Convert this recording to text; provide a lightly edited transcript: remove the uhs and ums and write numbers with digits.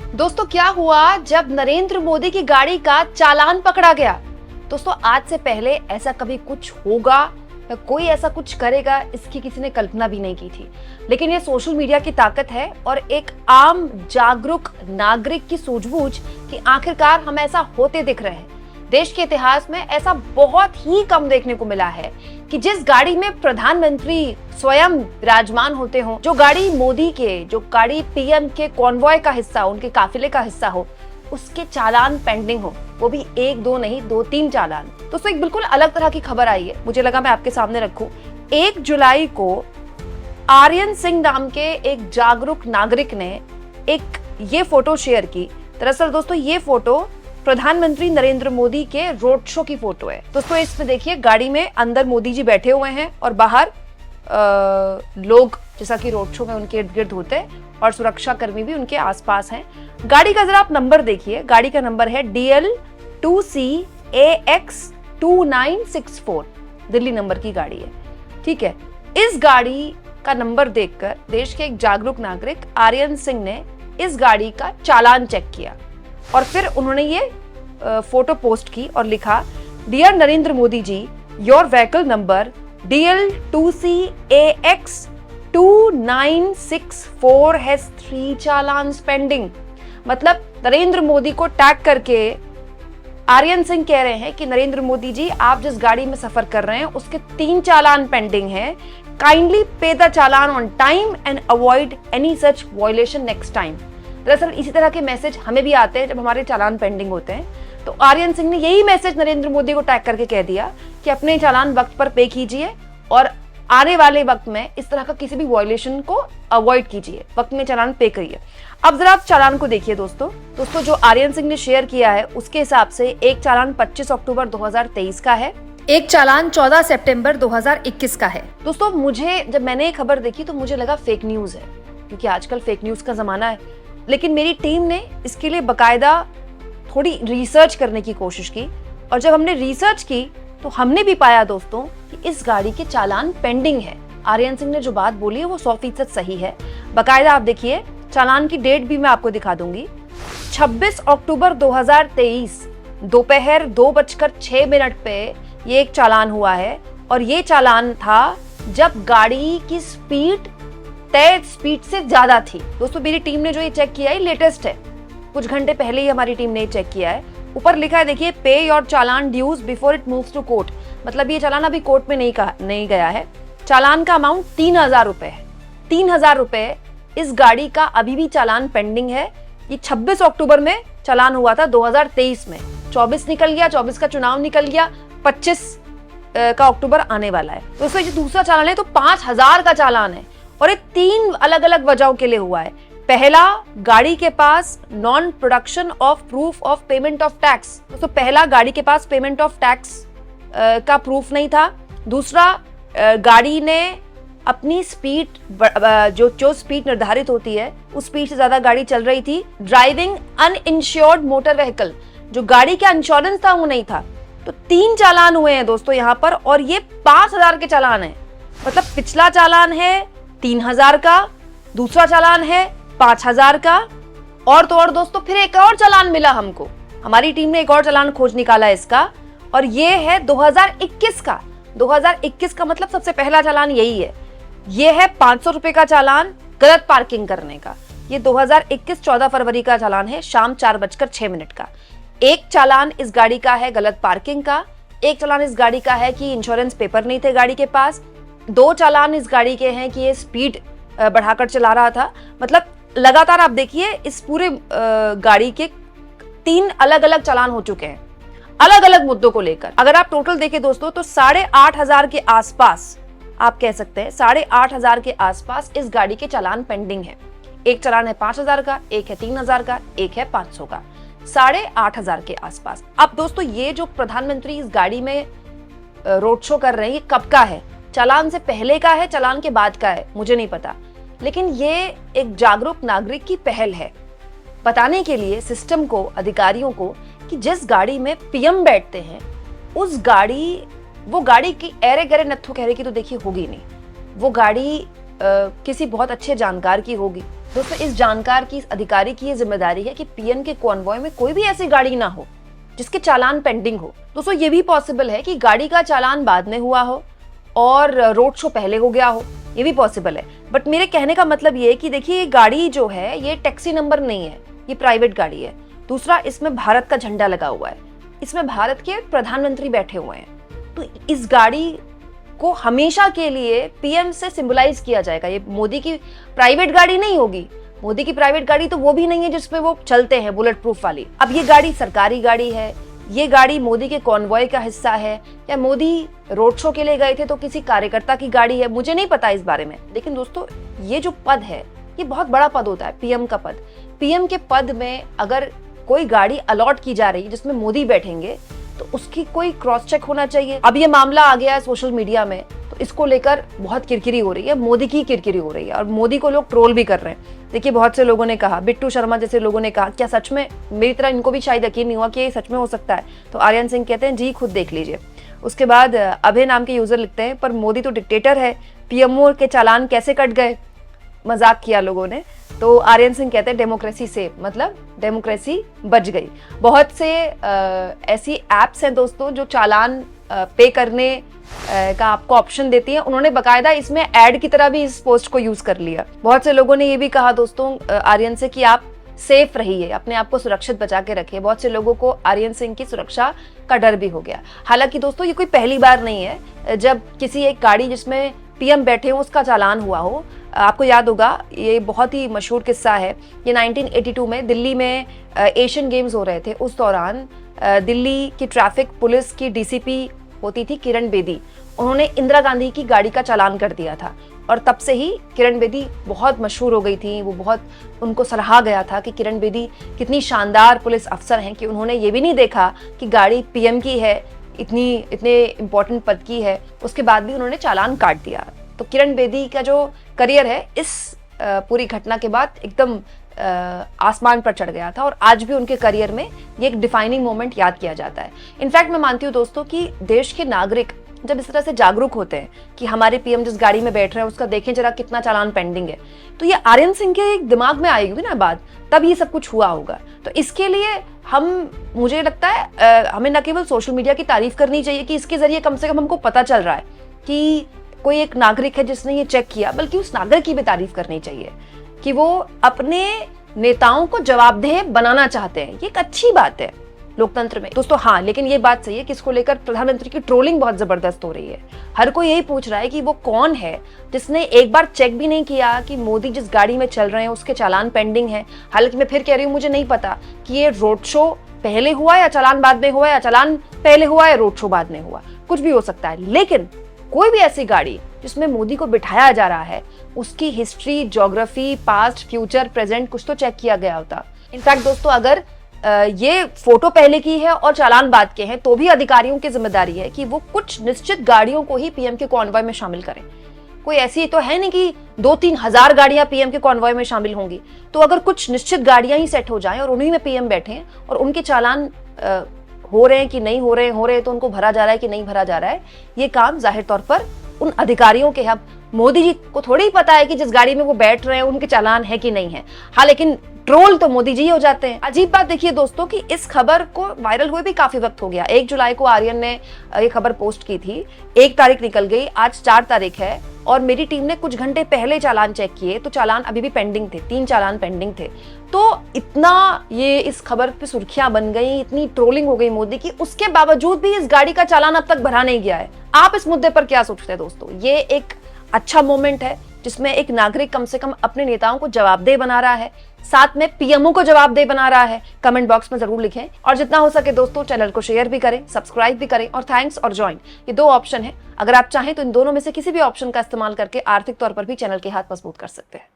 दोस्तों क्या हुआ जब नरेंद्र मोदी की गाड़ी का चालान पकड़ा गया। दोस्तों आज से पहले ऐसा कभी कुछ होगा या कोई ऐसा कुछ करेगा इसकी किसी ने कल्पना भी नहीं की थी। लेकिन ये सोशल मीडिया की ताकत है और एक आम जागरूक नागरिक की सूझबूझ कि आखिरकार हम ऐसा होते दिख रहे हैं। देश के इतिहास में ऐसा बहुत ही कम देखने को मिला है कि जिस गाड़ी में प्रधानमंत्री स्वयं विराजमान होते हो, जो गाड़ी मोदी के, जो गाड़ी पीएम के कॉन्वॉय का हिस्सा हो, उनके काफिले का हिस्सा हो, उसके चालान पेंडिंग हो, वो भी एक दो नहीं 2-3 चालान। तो एक बिल्कुल अलग तरह की खबर आई है, मुझे लगा मैं आपके सामने रखूं। 1 जुलाई को आर्यन सिंह नाम के एक जागरूक नागरिक ने एक ये फोटो शेयर की। दरअसल दोस्तों ये फोटो प्रधानमंत्री नरेंद्र मोदी के रोड शो की फोटो है। दोस्तों इसमें देखिए गाड़ी में अंदर मोदी जी बैठे हुए हैं और बाहर लोग जैसा कि रोड शो में उनके इर्द गिर्द होते हैं और सुरक्षा कर्मी भी उनके आसपास हैं। गाड़ी का जरा आप नंबर देखिए, गाड़ी का नंबर है DL2CAX2964, दिल्ली नंबर की गाड़ी है। ठीक है, इस गाड़ी का नंबर देखकर देश के एक जागरूक नागरिक आर्यन सिंह ने इस गाड़ी का चालान चेक किया और फिर उन्होंने ये फोटो पोस्ट की और लिखा, dear Narendra Modi ji, your vehicle number DL2CAX2964 has 3 challans pending. मतलब नरेंद्र मोदी को टैग करके आर्यन सिंह कह रहे हैं कि नरेंद्र मोदी जी आप जिस गाड़ी में सफर कर रहे हैं उसके 3 चालान पेंडिंग हैं। काइंडली पे the challan on time and avoid any such violation next time. दरअसल इसी तरह के मैसेज हमें भी आते हैं जब हमारे चालान पेंडिंग होते हैं। तो आर्यन सिंह ने यही मैसेज नरेंद्र मोदी को टैग करके कह दिया कि अपने चालान वक्त पर पे कीजिए और आने वाले वक्त में इस तरह का किसी भी वायलेशन को अवॉइड कीजिए, वक्त में चालान पे करिए। अब जरा आप चालान को देखिए दोस्तों जो आर्यन सिंह ने शेयर किया है उसके हिसाब से एक चालान 25 अक्टूबर 2023 का है, एक चालान 14 सितंबर 2021 का है। दोस्तों मुझे जब मैंने ये खबर देखी तो मुझे लगा फेक न्यूज है, क्योंकि आजकल फेक न्यूज का जमाना है। लेकिन मेरी टीम ने इसके लिए बकायदा थोड़ी रिसर्च करने की कोशिश की और जब हमने रिसर्च की तो हमने भी पाया दोस्तों कि इस गाड़ी के चालान पेंडिंग है। आर्यन सिंह ने जो बात बोली है वो 100% सही है। बकायदा आप देखिए, चालान की डेट भी मैं आपको दिखा दूंगी। 26 अक्टूबर 2023 दोपहर 2:06 पे ये एक चालान हुआ है और ये चालान था जब गाड़ी की स्पीड तय स्पीड से ज्यादा थी। दोस्तों मेरी टीम ने जो ये चेक किया है लेटेस्ट है, कुछ घंटे पहले ही हमारी टीम ने चेक किया है। ऊपर लिखा है देखिए, pay your challan dues before it moves to court. मतलब ये चालान अभी कोर्ट में नहीं गया है। चालान का अमाउंट 3000 रुपए है। 3000 रुपए इस गाड़ी का अभी भी चालान पेंडिंग है। ये 26 अक्टूबर में चालान हुआ था 2023 में। 24 निकल गया, 24 का चुनाव निकल गया, 25 का अक्टूबर आने वाला है। दोस्तों ये दूसरा चालान है तो 5000 का चालान है और ये 3 अलग अलग वजहों के लिए हुआ है। पहला, गाड़ी के पास non production of proof of payment of tax. तो पहला, गाड़ी के पास पेमेंट ऑफ टैक्स का प्रूफ नहीं था। दूसरा, गाड़ी ने अपनी स्पीड जो स्पीड निर्धारित होती है उस स्पीड से ज्यादा गाड़ी चल रही थी। ड्राइविंग अनइंश्योर्ड मोटर व्हीकल, जो गाड़ी का इंश्योरेंस था वो नहीं था। तो 3 चालान हुए हैं दोस्तों यहाँ पर और ये 5000 के चालान है। मतलब पिछला चालान है 3000 का, दूसरा चालान है 5000 का और तो और दोस्तों फिर एक और चालान मिला हमको। हमारी टीम ने एक और चालान खोज निकाला इसका और ये है 2021 का। 2021 का मतलब सबसे पहला चालान यही है। ये है 500 रुपए का चालान गलत पार्किंग करने का। ये 2021 14 फरवरी का चालान है, शाम 4:06 का। एक चालान इस गाड़ी का है गलत पार्किंग का, एक चालान इस गाड़ी का है कि इंश्योरेंस पेपर नहीं थे गाड़ी के पास, 2 चालान इस गाड़ी के हैं कि ये स्पीड बढ़ाकर चला रहा था। मतलब लगातार आप देखिए इस पूरे गाड़ी के 3 अलग अलग चालान हो चुके हैं अलग अलग मुद्दों को लेकर। अगर आप टोटल देखें दोस्तों तो 8500 के आसपास, आप कह सकते हैं 8500 के आसपास इस गाड़ी के चालान पेंडिंग है। एक चालान है 5000 का, एक है 3000 का, एक है 500 का, 8500 के आसपास। अब दोस्तों ये जो प्रधानमंत्री इस गाड़ी में रोड शो कर रहे हैं ये कब का है? चालान से पहले का है, चालान के बाद का है, मुझे नहीं पता। लेकिन ये एक जागरूक नागरिक की पहल है बताने के लिए सिस्टम को, अधिकारियों को, कि जिस गाड़ी में पीएम बैठते हैं उस गाड़ी, वो गाड़ी की एरे गरे नत्थु कहरे की तो देखिए होगी नहीं। वो गाड़ी किसी बहुत अच्छे जानकार की होगी, दोस्तों इस जानकार की, इस अधिकारी की ये जिम्मेदारी है कि पीएम के कॉन्वॉय में कोई भी ऐसी गाड़ी ना हो जिसके चालान पेंडिंग हो। दोस्तों ये भी पॉसिबल है कि गाड़ी का चालान बाद में हुआ हो और रोड शो पहले हो गया हो, ये भी पॉसिबल है। बट मेरे कहने का मतलब ये है कि देखिए, ये गाड़ी जो है ये टैक्सी नंबर नहीं है, ये प्राइवेट गाड़ी है। दूसरा, इसमें भारत का झंडा लगा हुआ है, इसमें भारत के प्रधानमंत्री बैठे हुए हैं। तो इस गाड़ी को हमेशा के लिए पीएम से सिंबलाइज किया जाएगा। ये मोदी की प्राइवेट गाड़ी नहीं होगी। मोदी की प्राइवेट गाड़ी तो वो भी नहीं है जिसपे वो चलते हैं, बुलेट प्रूफ वाली। अब ये गाड़ी सरकारी गाड़ी है, ये गाड़ी मोदी के कॉन्वॉय का हिस्सा है या मोदी रोड शो के लिए गए थे तो किसी कार्यकर्ता की गाड़ी है, मुझे नहीं पता इस बारे में। लेकिन दोस्तों ये जो पद है ये बहुत बड़ा पद होता है, पीएम का पद। पीएम के पद में अगर कोई गाड़ी अलॉट की जा रही है जिसमें मोदी बैठेंगे तो उसकी कोई क्रॉस चेक होना चाहिए। अब ये मामला आ गया है सोशल मीडिया में, तो इसको लेकर बहुत किरकिरी हो रही है, मोदी की किरकिरी हो रही है और मोदी को लोग ट्रोल भी कर रहे हैं। देखिए, बहुत से लोगों ने कहा, बिट्टू शर्मा जैसे लोगों ने कहा, क्या सच में, मेरी तरह इनको भी शायद यकीन नहीं हुआ कि ये सच में हो सकता है। तो आर्यन सिंह कहते हैं जी खुद देख लीजिए। उसके बाद अभय नाम के यूजर लिखते हैं, पर मोदी तो डिक्टेटर है, पीएमओ के चालान कैसे कट गए, मजाक किया लोगों ने। तो आर्यन सिंह कहते हैं डेमोक्रेसी सेफ, मतलब डेमोक्रेसी बच गई। बहुत से ऐसी एप्स हैं दोस्तों जो चालान पे करने का आपको ऑप्शन देती है। उन्होंने बकायदा इसमें ऐड की तरह भी इस पोस्ट को यूज कर लिया। बहुत से लोगों ने ये भी कहा दोस्तों आर्यन से कि आप सेफ रहिए, अपने आप को सुरक्षित बचा के रखिए। बहुत से लोगों को आर्यन सिंह की सुरक्षा का डर भी हो गया। हालांकि दोस्तों ये कोई पहली बार नहीं है जब किसी एक गाड़ी जिसमें पीएम बैठे हो उसका चालान हुआ हो। आपको याद होगा, ये बहुत ही मशहूर किस्सा है। ये 1982 में दिल्ली में एशियन गेम्स हो रहे थे। उस दौरान दिल्ली की ट्रैफिक पुलिस की डीसीपी होती थी किरण बेदी, उन्होंने इंदिरा गांधी की गाड़ी का चालान कर दिया था और तब से ही किरण बेदी बहुत मशहूर हो गई थी। वो बहुत, उनको सराहा गया था कि किरण बेदी कितनी शानदार पुलिस अफसर हैं कि उन्होंने ये भी नहीं देखा कि गाड़ी पीएम की है, इतने इम्पोर्टेंट पद की है, उसके बाद भी उन्होंने चालान काट दिया। तो किरण बेदी का जो करियर है इस पूरी घटना के बाद एकदम आसमान पर चढ़ गया था और आज भी उनके करियर में ये एक डिफाइनिंग मोमेंट याद किया जाता है। इनफैक्ट मैं मानती हूँ दोस्तों कि देश के नागरिक जब इस तरह से जागरूक होते हैं कि हमारे पीएम जिस गाड़ी में बैठ रहे हैं उसका देखें जरा कितना चालान पेंडिंग है, तो ये आर्यन सिंह के दिमाग में आएगी ना बात, तब ये सब कुछ हुआ होगा। तो इसके लिए मुझे लगता है हमें न केवल सोशल मीडिया की तारीफ करनी चाहिए कि इसके जरिए कम से कम हमको पता चल रहा है कि कोई एक नागरिक है जिसने ये चेक किया, बल्कि उस नागरिक की भी तारीफ करनी चाहिए कि वो अपने नेताओं को जवाबदेह बनाना चाहते हैं। ये एक अच्छी बात है लोकतंत्र में दोस्तों। हाँ, लेकिन ये बात सही है कि इसको लेकर प्रधानमंत्री की ट्रोलिंग बहुत जबरदस्त हो रही है। हर कोई यही पूछ रहा है कि वो कौन है जिसने एक बार चेक भी नहीं किया कि मोदी जिस गाड़ी में चल रहे हैं उसके चालान पेंडिंग है। हालांकि मैं फिर कह रही हूँ, मुझे नहीं पता कि ये रोड शो पहले हुआ या चालान बाद में हुआ या चालान पहले हुआ या रोड शो बाद में हुआ, कुछ भी हो सकता है। लेकिन कोई भी ऐसी गाड़ी जिसमें मोदी को बिठाया जा रहा है उसकी history, geography, past, future, present कुछ तो चेक किया गया होता। इनफैक्ट दोस्तों अगर ये फोटो पहले की है और चालान बाद के हैं तो भी अधिकारियों की जिम्मेदारी है कि वो कुछ निश्चित गाड़ियों को ही पीएम के कॉन्वॉय में शामिल करें। कोई ऐसी तो है नहीं कि 2-3 हजार गाड़ियां पीएम के कॉन्वॉय में शामिल होंगी। तो अगर कुछ निश्चित गाड़ियां ही सेट हो जाएं और उन्हीं में पीएम बैठे और उनके चालान हो रहे हैं कि नहीं हो रहे हैं तो उनको भरा जा रहा है कि नहीं भरा जा रहा है, ये काम जाहिर तौर पर उन अधिकारियों के। अब मोदी जी को थोड़ी ही पता है कि जिस गाड़ी में वो बैठ रहे हैं उनके चालान है कि नहीं है। हाँ, लेकिन ट्रोल तो मोदी जी हो जाते हैं। अजीब बात देखिए दोस्तों कि इस खबर को वायरल हुए भी काफी वक्त हो गया। 1 जुलाई को आर्यन ने ये खबर पोस्ट की थी, 1 तारीख निकल गई, आज 4 तारीख है और मेरी टीम ने कुछ घंटे पहले चालान चेक किए तो चालान अभी भी पेंडिंग थे, 3 चालान पेंडिंग थे। तो इतना ये इस खबर पे सुर्खियां बन गई, इतनी ट्रोलिंग हो गई मोदी की, उसके बावजूद भी इस गाड़ी का चालान अब तक भरा नहीं गया है। आप इस मुद्दे पर क्या सोचते हैं दोस्तों? ये एक अच्छा मोमेंट है जिसमें एक नागरिक कम से कम अपने नेताओं को जवाबदेह बना रहा है, साथ में पीएमओ को जवाबदेह बना रहा है। कमेंट बॉक्स में जरूर लिखें और जितना हो सके दोस्तों चैनल को शेयर भी करें, सब्सक्राइब भी करें और थैंक्स और ज्वाइन, ये 2 ऑप्शन है। अगर आप चाहें तो इन दोनों में से किसी भी ऑप्शन का इस्तेमाल करके आर्थिक तौर पर भी चैनल के हाथ मजबूत कर सकते हैं।